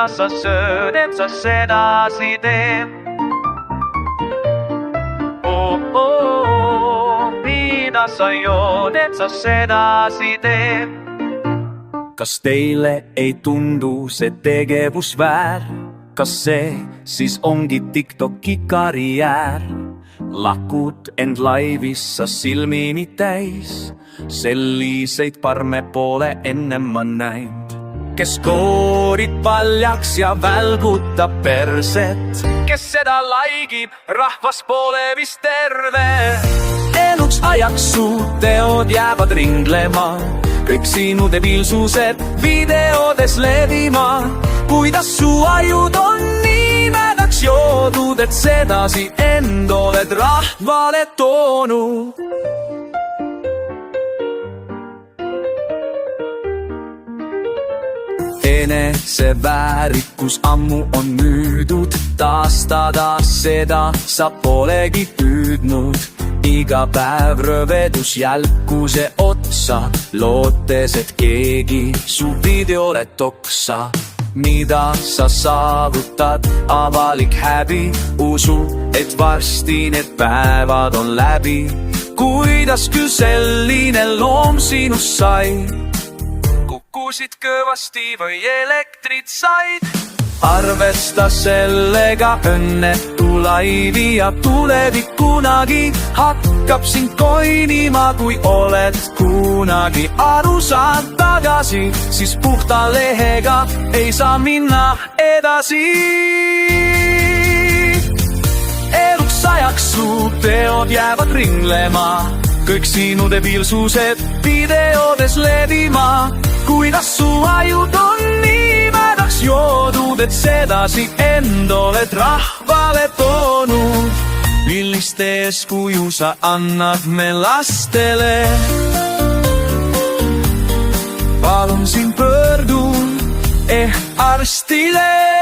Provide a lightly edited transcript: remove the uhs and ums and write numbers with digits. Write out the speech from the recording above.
mida sa sööd, et sa sedasi teed. Mida sa jood, et sa sedasi teed. Kas teile ei tundu see tegevus väär? Kas see siis ongi TikToki karjäär? Lakud end laivis sa silmini täis, selliseid parme pole ennem ma näinud. Kes koorid paljaks ja välgutab perset, kes seda laigib, rahvas pole vist terve. Eluks ajaks su teod jäävad ringlema, kõik sinu debiilsused videodes levima. Kuidas su ajud on nii mädaks joodud, et sedasi end oled rahvale toonud. Eneseväärikus ammu on müüdud, taastada seda sa polegi püüdnud. Iga päev rövedus jälkuse otsa, lootes, et keegi su videole toksa. Mida sa saavutad, avalik häbi, usu, et varsti need päevad on läbi. Kuidas küll selline loom sinust sai? Kukkusid kõvasti või elektrit said? Arvesta sellega, õnnetu laivi ja tulevik kunagi hakkab sind koinima, kui oled kunagi aru saad tagasi, siis puhta lehega ei saa minna edasi. Eluks ajaks su teod jäävad ringlema, kõik sinu debiilsused videodes levima. Kuidas su ajud on nii mädaks joodud, et sedasi end oled rahvale toonud. Millist eeskuju sa annad me lastele? Palun sind pöördu arstile.